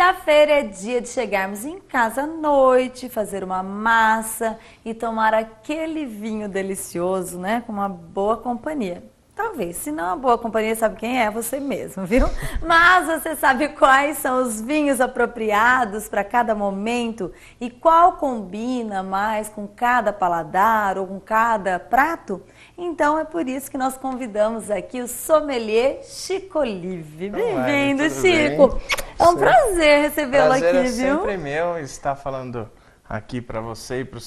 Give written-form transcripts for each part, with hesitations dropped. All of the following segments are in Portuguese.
Quinta-feira é dia de chegarmos em casa à noite, fazer uma massa e tomar aquele vinho delicioso, né? Com uma boa companhia. Talvez, se não a boa companhia, sabe quem é? Você mesmo, viu? Mas você sabe quais são os vinhos apropriados para cada momento e qual combina mais com cada paladar ou com cada prato? Então é por isso que nós convidamos aqui o sommelier Chico Olive. Bem-vindo, Chico! Bem? É um prazer recebê-lo aqui, Prazer é viu? sempre meu estar falando aqui para você e para os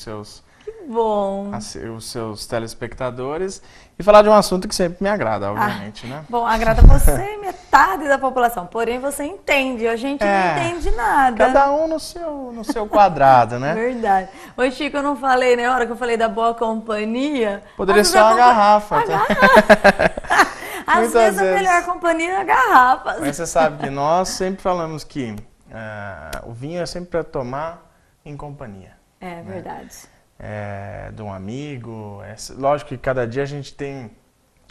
seus telespectadores e falar de um assunto que sempre me agrada, obviamente, né? Bom, agrada você e metade da população, porém você entende, a gente não entende nada. Cada um no seu quadrado, né? Verdade. Ô Chico, eu não falei, né, na hora que eu falei da boa companhia... Poderia ser uma garrafa. Às vezes a melhor companhia é a garrafa. Mas você sabe que nós sempre falamos que o vinho é sempre para tomar em companhia. É verdade. De um amigo. Lógico que cada dia a gente tem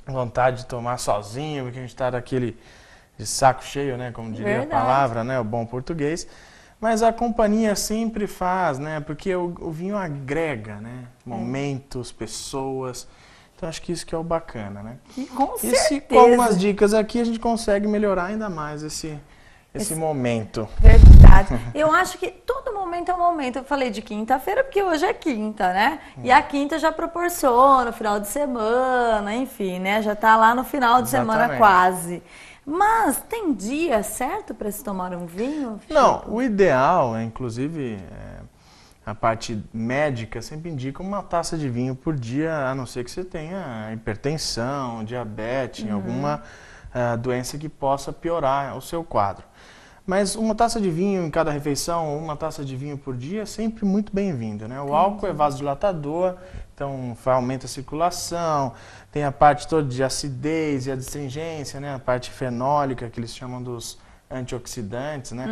vontade de tomar sozinho, porque a gente está daquele de saco cheio, né? Como diria a palavra, né? O bom português. Mas a companhia sempre faz, né? Porque o vinho agrega, né? Momentos, pessoas. Então acho que isso que é o bacana, né? Com certeza. E com algumas dicas aqui a gente consegue melhorar ainda mais esse momento. Verdade. Eu acho que todo momento é um momento. Eu falei de quinta-feira porque hoje é quinta, né? E a quinta já proporciona o final de semana, enfim, né? Já tá lá no final de semana quase. Mas tem dia certo para se tomar um vinho? Chico? Não, o ideal, inclusive, a parte médica sempre indica uma taça de vinho por dia, a não ser que você tenha hipertensão, diabetes, alguma doença que possa piorar o seu quadro. Mas uma taça de vinho em cada refeição, ou uma taça de vinho por dia, é sempre muito bem-vindo, né? O álcool é vasodilatador, então aumenta a circulação, tem a parte toda de acidez e adstringência, né? A parte fenólica, que eles chamam dos antioxidantes, né?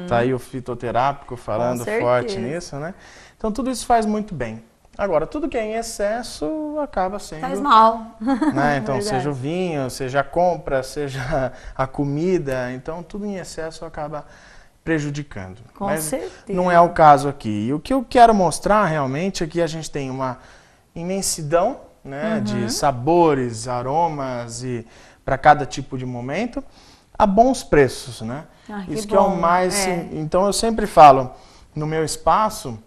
Tá aí o fitoterápico falando forte nisso, né? Então tudo isso faz muito bem. Agora, tudo que é em excesso acaba sendo... Faz mal. Né? Então, seja o vinho, seja a compra, seja a comida, então tudo em excesso acaba prejudicando. Com certeza. Não é o caso aqui. E o que eu quero mostrar realmente é que a gente tem uma imensidão, né, de sabores, aromas e para cada tipo de momento, a bons preços, né? Isso que é o mais... Então, eu sempre falo, no meu espaço...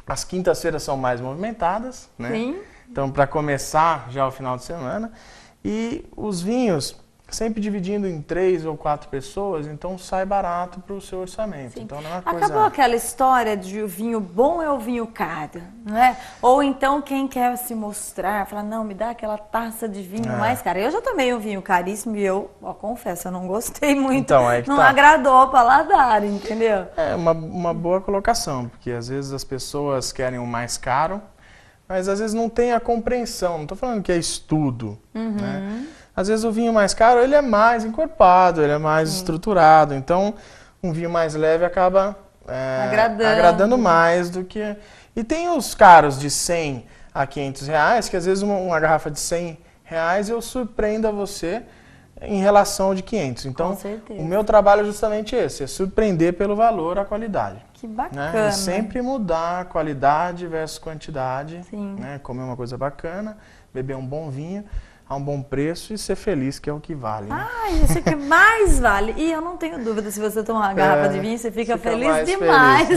As quintas-feiras são mais movimentadas, né? Sim. Então, para começar já o final de semana. E os vinhos, sempre dividindo em 3 ou 4 pessoas, então sai barato para o seu orçamento. Então, não é uma coisa... Acabou aquela história de o vinho bom é o vinho caro, não é? Ou então quem quer se mostrar, fala, não, me dá aquela taça de vinho mais cara. Eu já tomei um vinho caríssimo e eu confesso, eu não gostei muito, então, não agradou ao paladar, entendeu? É uma boa colocação, porque às vezes as pessoas querem o mais caro, mas às vezes não tem a compreensão, não estou falando que é estudo, né? Às vezes o vinho mais caro, ele é mais encorpado, ele é mais estruturado. Então, um vinho mais leve acaba agradando mais do que... E tem os caros de 100 a 500 reais, que às vezes uma garrafa de 100 reais eu surpreendo a você em relação ao de 500. Então, o meu trabalho é justamente esse, é surpreender pelo valor a qualidade. Que bacana. Né? E sempre mudar qualidade versus quantidade, né? Comer uma coisa bacana, beber um bom vinho, a um bom preço e ser feliz, que é o que vale. Né? Isso é o que mais vale. E eu não tenho dúvida, se você tomar uma garrafa de vinho, você fica feliz demais.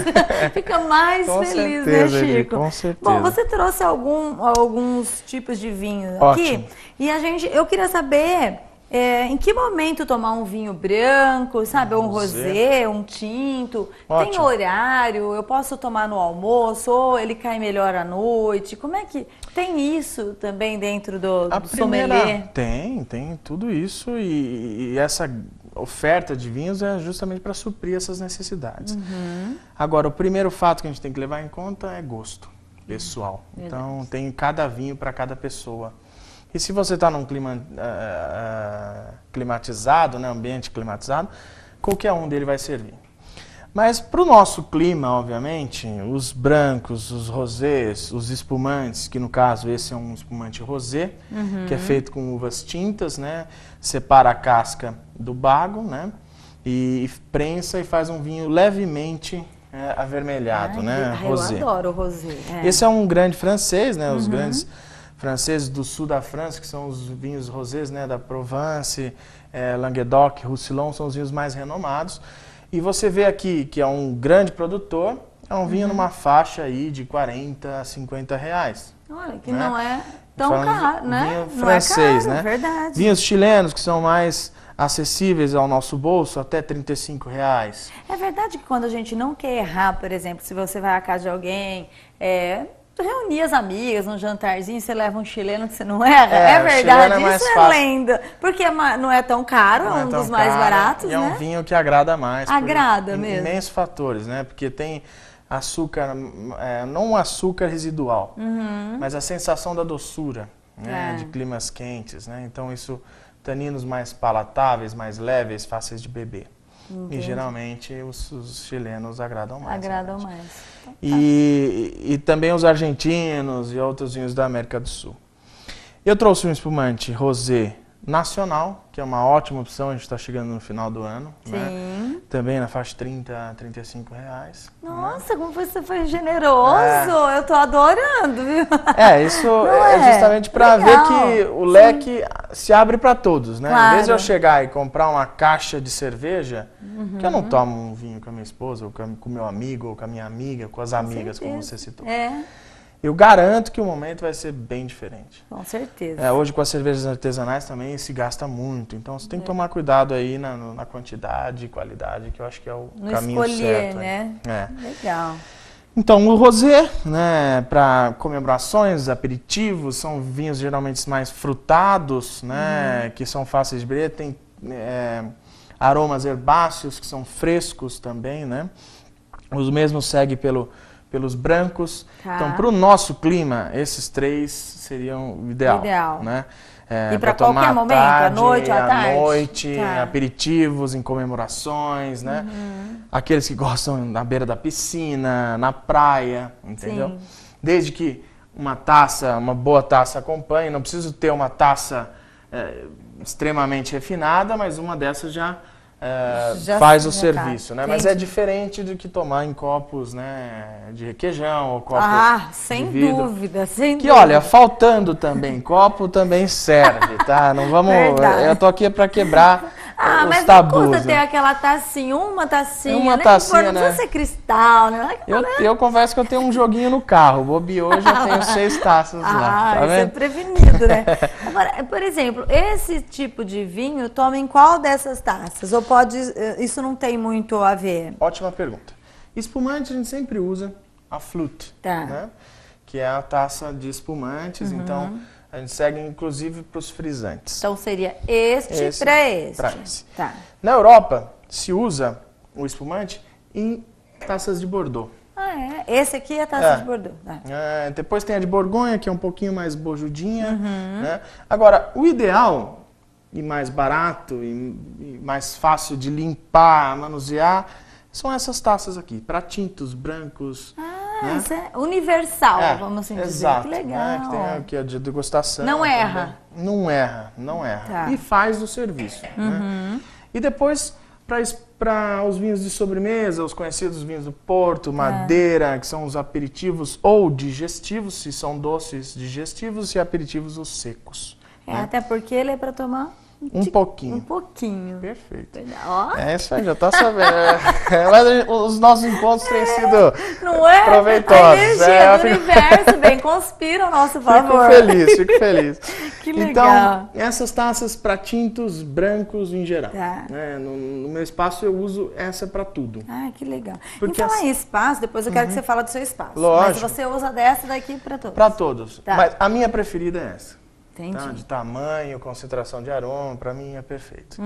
Fica mais feliz, certeza, né, Chico? Com certeza. Bom, você trouxe alguns tipos de vinho aqui. E eu queria saber... em que momento tomar um vinho branco, sabe? Um rosé, um tinto? Tem horário? Eu posso tomar no almoço ou ele cai melhor à noite? Como é que... Tem isso também dentro do sommelier? Tem tudo isso e essa oferta de vinhos é justamente para suprir essas necessidades. Agora, o primeiro fato que a gente tem que levar em conta é gosto pessoal. Então, tem cada vinho para cada pessoa. E se você está num clima climatizado, né, ambiente climatizado, qualquer um dele vai servir. Mas para o nosso clima, obviamente, os brancos, os rosés, os espumantes, que no caso esse é um espumante rosé, que é feito com uvas tintas, né, separa a casca do bago, né, e prensa e faz um vinho levemente avermelhado, né? Rosé. Eu adoro o rosé. Esse é um grande francês, né? Os grandes franceses do sul da França, que são os vinhos rosés, né? Da Provence, Languedoc, Roussillon, são os vinhos mais renomados. E você vê aqui que é um grande produtor, é um vinho numa faixa aí de 40 a 50 reais. Olha, que né? não é tão caro, né? Vinho francês, não é caro, né? Verdade. Vinhos chilenos, que são mais acessíveis ao nosso bolso, até 35 reais. É verdade que quando a gente não quer errar, por exemplo, se você vai à casa de alguém, reunir as amigas num jantarzinho, você leva um chileno que você não erra. É verdade, isso é lenda. Porque não é tão caro, é um dos mais baratos, né? É um vinho que agrada mais. Agrada mesmo. Imensos fatores, né? Porque tem açúcar, não um açúcar residual, mas a sensação da doçura, né? De climas quentes, né? Então isso, taninos mais palatáveis, mais leves, fáceis de beber. Entendi. E geralmente os chilenos agradam mais. Agradam mais. Então, tá. E também os argentinos e outros vinhos da América do Sul. Eu trouxe um espumante rosé nacional, que é uma ótima opção, a gente está chegando no final do ano. Sim. Né? Também na faixa de 30 a 35 reais. Nossa, como você foi generoso! Eu tô adorando, viu? Isso é justamente para ver que o leque se abre para todos, né? Claro. Em vez de eu chegar e comprar uma caixa de cerveja, que eu não tomo um vinho com a minha esposa, ou com o meu amigo, ou com a minha amiga, com as amigas, como você citou. Eu garanto que o momento vai ser bem diferente. Com certeza. Hoje com as cervejas artesanais também se gasta muito. Então você tem que tomar cuidado aí na quantidade e qualidade, que eu acho que é o caminho escolher, certo. Né? Legal. Então o rosé, né, para comemorações, aperitivos, são vinhos geralmente mais frutados, né, que são fáceis de beber. Tem aromas herbáceos que são frescos também, né. Os mesmos seguem pelos brancos. Tá. Então, para o nosso clima, esses três seriam o ideal. Né? E para qualquer momento, à noite ou à tarde? À noite, em aperitivos, em comemorações, né? Aqueles que gostam na beira da piscina, na praia, entendeu? Sim. Desde que uma boa taça acompanhe, não preciso ter uma taça extremamente refinada, sem uma dessas já faz o serviço, né? Mas é diferente do que tomar em copos, né, de requeijão ou copos sem de vidro. dúvida, sem que, dúvida. Olha, faltando também copo também serve, tá? Não vamos... Eu tô aqui para quebrar os tabus. Mas não custa ter aquela tacinha, uma tacinha, né? Não precisa ser cristal, né? Eu confesso que eu tenho um joguinho no carro, bobeou, eu já tenho 6 taças lá. Tá vendo? Isso é prevenido, né? Agora, por exemplo, esse tipo de vinho toma em qual dessas taças? Ou isso não tem muito a ver? Ótima pergunta. Espumante a gente sempre usa a flute, né? Que é a taça de espumantes, então a gente segue inclusive para os frisantes. Então seria este para esse. Tá. Na Europa se usa o espumante em taças de Bordeaux. Esse aqui é a taça de Bordeaux. Depois tem a de Borgonha, que é um pouquinho mais bojudinha. Né? Agora, o ideal e mais barato e mais fácil de limpar, manusear, são essas taças aqui, para tintos brancos. Né? Isso é universal, vamos assim dizer. Exato, Que legal. Né? Que tem aqui a de degustação. Não erra. Não erra. Tá. E faz o serviço. Né? E depois, para os vinhos de sobremesa, os conhecidos vinhos do Porto, Madeira, que são os aperitivos ou digestivos, se são doces digestivos, e aperitivos os secos. Né? Até porque ele é para tomar um pouquinho. Um pouquinho. Perfeito. Ó. Isso aí, já tá sabendo. Mas os nossos encontros têm sido proveitosos. A energia do universo, bem, conspira ao nosso favor. Fico feliz. Que legal. Então, essas taças para tintos brancos em geral. Tá. Né? No meu espaço eu uso essa para tudo. Que legal. Porque então, em espaço, depois eu quero que você fale do seu espaço. Lógico. Mas você usa dessa daqui para todos. Para todos. Tá. Mas a minha preferida é essa. Tá? De tamanho, concentração de aroma, para mim é perfeito.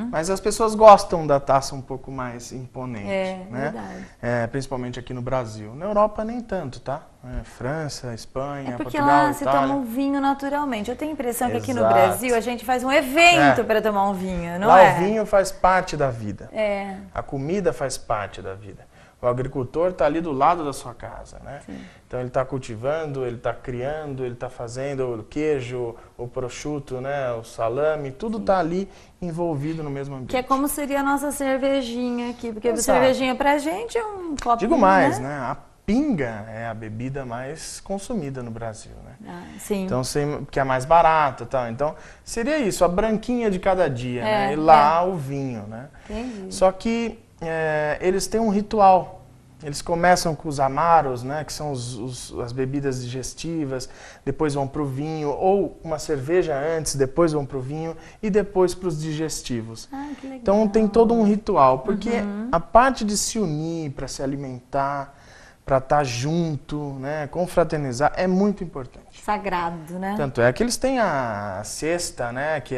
Mas as pessoas gostam da taça um pouco mais imponente, né? Verdade. Principalmente aqui no Brasil. Na Europa nem tanto, tá? França, Espanha, porque Portugal, lá se Itália. toma um vinho naturalmente. Eu tenho a impressão que aqui no Brasil a gente faz um evento para tomar um vinho, não lá o vinho faz parte da vida. É. A comida faz parte da vida. O agricultor está ali do lado da sua casa, né? Sim. Então ele está cultivando, ele está criando, ele está fazendo o queijo, o prosciutto, né? O salame, tudo está ali envolvido no mesmo ambiente. Que é como seria a nossa cervejinha aqui, porque a Exato. cervejinha pra gente é um copinho, Digo mais, né? A pinga é a bebida mais consumida no Brasil, né? Ah, sim. Então, que é mais barata, tal. Então, seria isso, a branquinha de cada dia, né? E lá o vinho, né? Entendi. Só que eles têm um ritual. Eles começam com os amaros, né? Que são as bebidas digestivas, depois vão para o vinho, ou uma cerveja antes, depois vão para o vinho e depois para os digestivos. Ah, que legal. Então tem todo um ritual, porque a parte de se unir para se alimentar, para estar junto, né, confraternizar, é muito importante. Sagrado, né? Tanto é que eles têm a cesta, né, que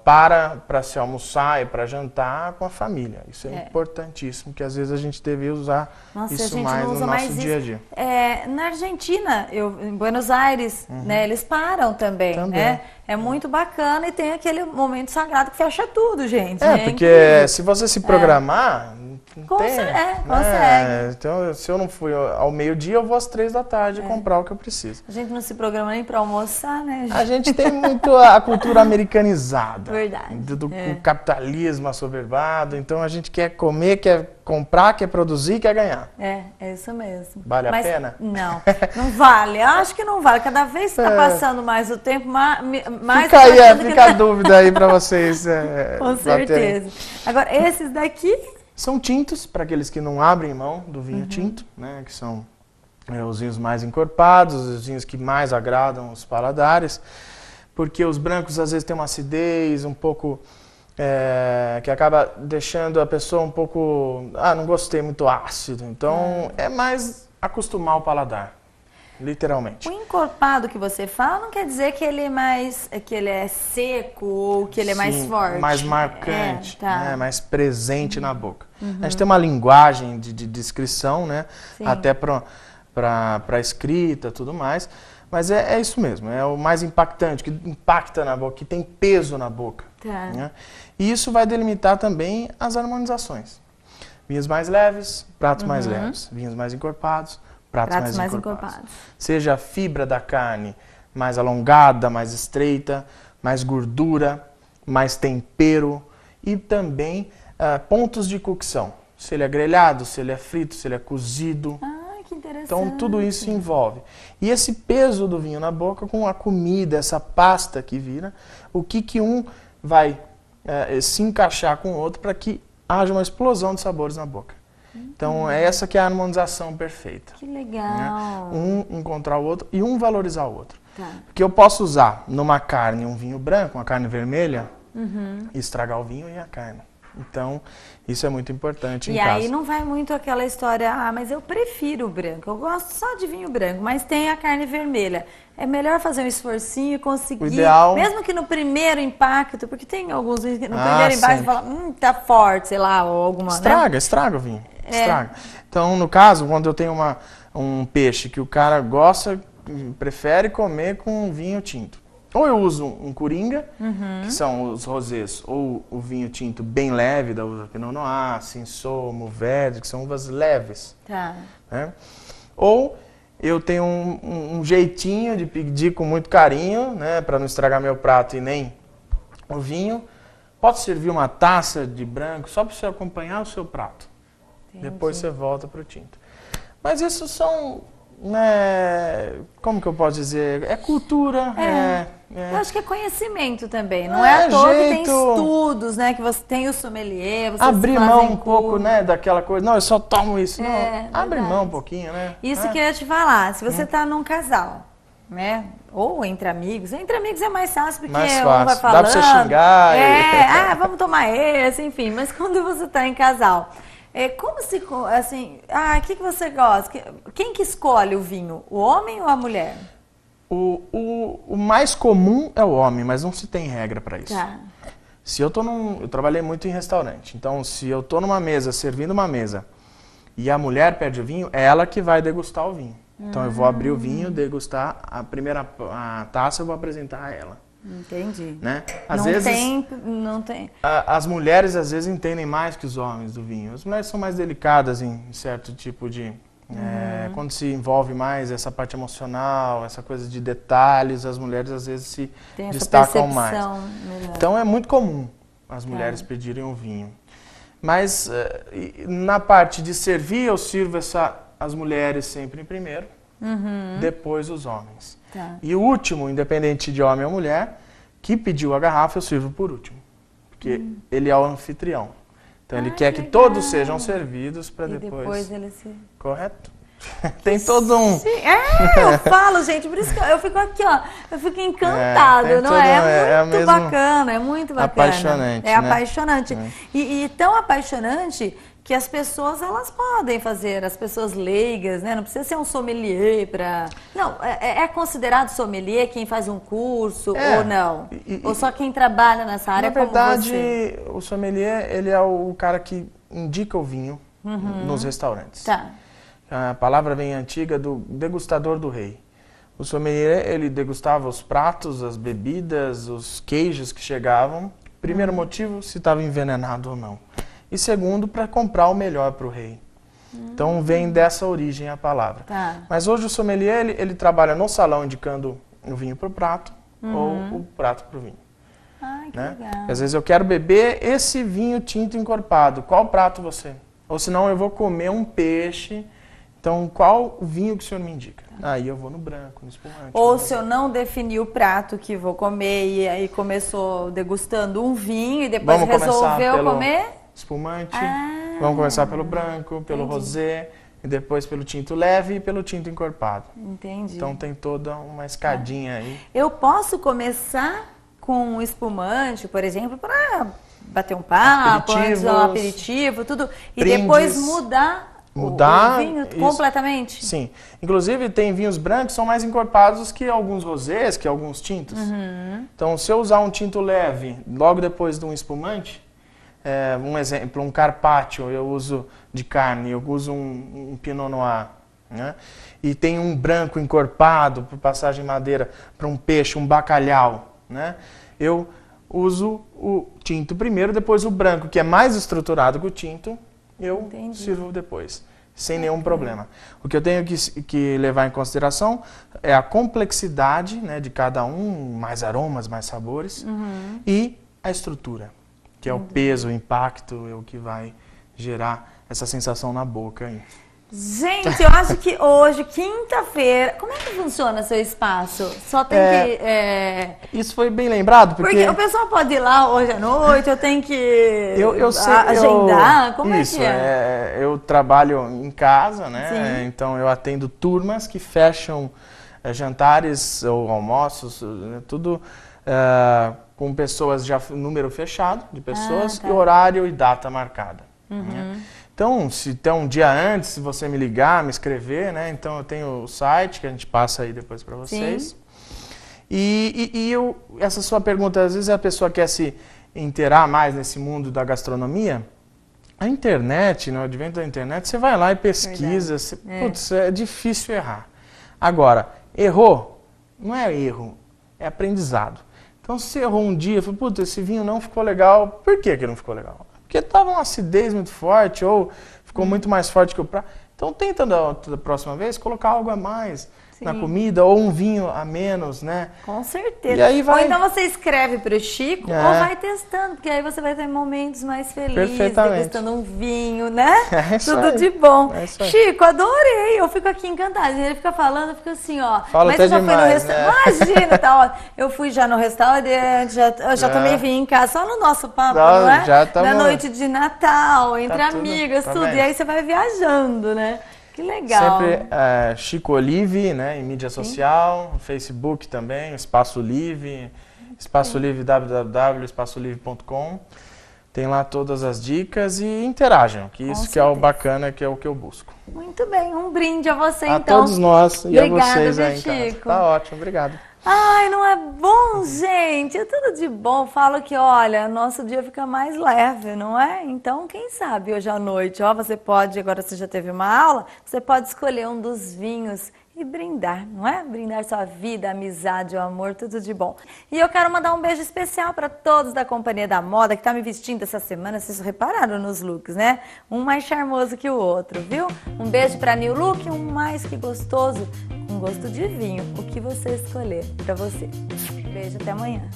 para se almoçar e para jantar com a família. Isso é importantíssimo, que às vezes a gente deveria usar isso mais no nosso dia a dia. Na Argentina, em Buenos Aires, né, eles param também, né? É muito bacana e tem aquele momento sagrado que fecha tudo, gente. Porque incrível. se você se programar, consegue. Então, se eu não fui ao meio-dia, eu vou às 3 da tarde comprar o que eu preciso. A gente não se programa nem para almoçar, né, gente? A gente tem muito a cultura americanizada. Verdade. Do capitalismo assoberbado. Então, a gente quer comer, quer comprar, quer produzir, quer ganhar. É isso mesmo. Vale a pena? Não, não vale. Acho que não vale. Cada vez que está passando mais o tempo, mais... Fica a dúvida aí para vocês. Com certeza. Agora, esses daqui... São tintos, para aqueles que não abrem mão do vinho tinto, né? Que são os vinhos mais encorpados, os vinhos que mais agradam os paladares, porque os brancos às vezes têm uma acidez um pouco... que acaba deixando a pessoa um pouco... não gostei, muito ácido. Então, é mais acostumar o paladar, literalmente. O encorpado que você fala não quer dizer que ele é seco ou que ele é mais forte. Mais marcante, né? Mais presente na boca. A gente tem uma linguagem de descrição, né? Até para escrita e tudo mais. Mas é isso mesmo, é o mais impactante, que impacta na boca, que tem peso na boca. Né? E isso vai delimitar também as harmonizações. Vinhos mais leves, pratos mais leves. Vinhos mais encorpados, pratos mais encorpados. Seja a fibra da carne mais alongada, mais estreita, mais gordura, mais tempero e também pontos de cocção. Se ele é grelhado, se ele é frito, se ele é cozido. Que interessante. Então tudo isso envolve. E esse peso do vinho na boca com a comida, essa pasta que vira, o que um vai se encaixar com o outro para que haja uma explosão de sabores na boca. Então, essa que é a harmonização perfeita. Que legal. Né? Um encontrar o outro e um valorizar o outro. Porque eu posso usar numa carne um vinho branco, uma carne vermelha, e estragar o vinho e a carne. Então, isso é muito importante em casa. E aí não vai muito aquela história, mas eu prefiro o branco, eu gosto só de vinho branco, mas tem a carne vermelha. É melhor fazer um esforcinho e conseguir, o ideal... mesmo que no primeiro impacto, porque tem alguns vinhos que no primeiro impacto você fala, tá forte, sei lá, ou alguma... Estraga o vinho, estraga. Então, no caso, quando eu tenho um peixe que o cara gosta, prefere comer com vinho tinto. Ou eu uso um coringa, que são os rosés, ou o vinho tinto bem leve, da uva Pinot Noir, Cinsault, Mourvèdre, que são uvas leves. Né? Ou eu tenho um jeitinho de pedir com muito carinho, né, para não estragar meu prato e nem o vinho. Posso servir uma taça de branco só para você acompanhar o seu prato. Entendi. Depois você volta para o tinto. Mas isso são... como que eu posso dizer? É cultura, Eu acho que é conhecimento também, não é à toa que tem estudos, né, que você tem o sommelier, você abrir mão um pouco, né, daquela coisa, não, eu só tomo isso, não, abre mão um pouquinho, né? Isso que eu ia te falar, se você tá num casal, né, ou entre amigos é mais fácil porque mais fácil. Um vai falando. Dá pra você xingar. Vamos tomar esse, enfim, mas quando você tá em casal... como se, assim, o que você gosta? Quem que escolhe o vinho? O homem ou a mulher? O mais comum é o homem, mas não se tem regra para isso. Se eu eu trabalhei muito em restaurante, então se eu tô numa mesa, servindo uma mesa, e a mulher pede o vinho, é ela que vai degustar o vinho. Então eu vou abrir o vinho, degustar, a primeira taça eu vou apresentar a ela. Entendi. Né? Não tem. As mulheres às vezes entendem mais que os homens do vinho. As mulheres são mais delicadas em certo tipo de... quando se envolve mais essa parte emocional, essa coisa de detalhes, as mulheres às vezes se destacam mais. Melhor. Então é muito comum as mulheres pedirem o vinho. Mas na parte de servir, eu sirvo as mulheres sempre em primeiro, depois os homens. Tá. E o último, independente de homem ou mulher, que pediu a garrafa, eu sirvo por último. Porque ele é o anfitrião. Então ele quer que todos sejam servidos para depois ele se... Correto? Tem todo um... Sim. Eu falo, gente, por isso que eu fico aqui, ó, eu fico encantada, não é? Muito bacana, é muito bacana. Apaixonante, É apaixonante. E tão apaixonante que as pessoas, elas podem fazer, as pessoas leigas, né? Não precisa ser um sommelier para... Não, é considerado sommelier quem faz um curso ou não? Ou só quem trabalha nessa área como você? Na verdade, o sommelier, ele é o cara que indica o vinho nos restaurantes. Tá. A palavra vem antiga do degustador do rei. O sommelier, ele degustava os pratos, as bebidas, os queijos que chegavam. Primeiro motivo, se estava envenenado ou não. E segundo, para comprar o melhor para o rei. Então vem dessa origem a palavra. Tá. Mas hoje o sommelier, ele trabalha no salão indicando o vinho para o prato ou o prato para o vinho. Ai, que né? legal. Às vezes eu quero beber esse vinho tinto encorpado. Qual prato você? Ou senão eu vou comer um peixe. Então, qual o vinho que o senhor me indica? Aí eu vou no branco, no espumante. Ou se eu não definir o prato que vou comer e aí começou degustando um vinho e depois resolveu comer? Espumante. Vamos começar pelo branco, pelo rosé, e depois pelo tinto leve e pelo tinto encorpado. Entendi. Então tem toda uma escadinha aí. Eu posso começar com espumante, por exemplo, para bater um papo, antes do aperitivo, tudo, e depois mudar o vinho completamente? Sim. Inclusive, tem vinhos brancos que são mais encorpados que alguns rosés, que alguns tintos. Então, se eu usar um tinto leve, logo depois de um espumante, um exemplo, um carpaccio, eu uso de carne, eu uso um pinot noir, né? E tem um branco encorpado, por passagem madeira, para um peixe, um bacalhau, né? Eu uso o tinto primeiro, depois o branco, que é mais estruturado que o tinto, eu sirvo depois, sem nenhum problema. O que eu tenho que levar em consideração é a complexidade, né, de cada um, mais aromas, mais sabores, e a estrutura, que é o peso, o impacto, é o que vai gerar essa sensação na boca aí. Gente, eu acho que hoje, quinta-feira, como é que funciona seu espaço? Só tem que... Isso foi bem lembrado, porque o pessoal pode ir lá hoje à noite, eu tenho que agendar, como isso, é que eu trabalho em casa, né? Sim. Então eu atendo turmas que fecham jantares ou almoços, tudo com pessoas já, número fechado de pessoas, e horário e data marcada. Né? Então, se tem um dia antes, se você me ligar, me escrever, né? Então eu tenho o site que a gente passa aí depois para vocês. Sim. E essa sua pergunta, às vezes a pessoa quer se inteirar mais nesse mundo da gastronomia. A internet, no advento da internet, você vai lá e pesquisa. Putz, é difícil errar. Agora, errou, não é erro, é aprendizado. Então, se errou um dia, falou, putz, esse vinho não ficou legal, por que não ficou legal? Porque estava uma acidez muito forte ou ficou muito mais forte que o prato. Então tenta da próxima vez colocar algo a mais na comida ou um vinho a menos, né? Com certeza. E aí vai... Ou então você escreve para o Chico ou vai testando, porque aí você vai ter momentos mais felizes, degustando um vinho, né? Tudo aí. De bom. Chico, adorei. Eu fico aqui encantada. Ele fica falando, eu fico assim, ó. Fala mas até você demais, foi no restaurante? né? Imagina, tá, ó. Eu fui já no restaurante, já tomei vinho em casa, só no nosso papo, não é? Já tamo... Na noite de Natal, entre amigas, tudo. Bem. E aí você vai viajando, né? Que legal. Sempre Chico Olive, né, em mídia social, Facebook também, Espaço Livre, Espaço Livre www.espaçolive.com. Tem lá todas as dicas e interajam, que isso que é o bacana, que é o que eu busco. Muito bem, um brinde a você a então. A todos nós e obrigada, a vocês aí, Chico. Tá ótimo, obrigado. Ai, não é bom, gente? É tudo de bom. Falo que, olha, nosso dia fica mais leve, não é? Então, quem sabe hoje à noite, ó, você pode, agora você já teve uma aula, você pode escolher um dos vinhos e brindar, não é? Brindar sua vida, amizade, o amor, tudo de bom. E eu quero mandar um beijo especial para todos da Companhia da Moda que tá me vestindo essa semana. Vocês repararam nos looks, né? Um mais charmoso que o outro, viu? Um beijo para New Look, um mais que gostoso, com gosto de vinho, o que você escolher para você. Beijo, até amanhã.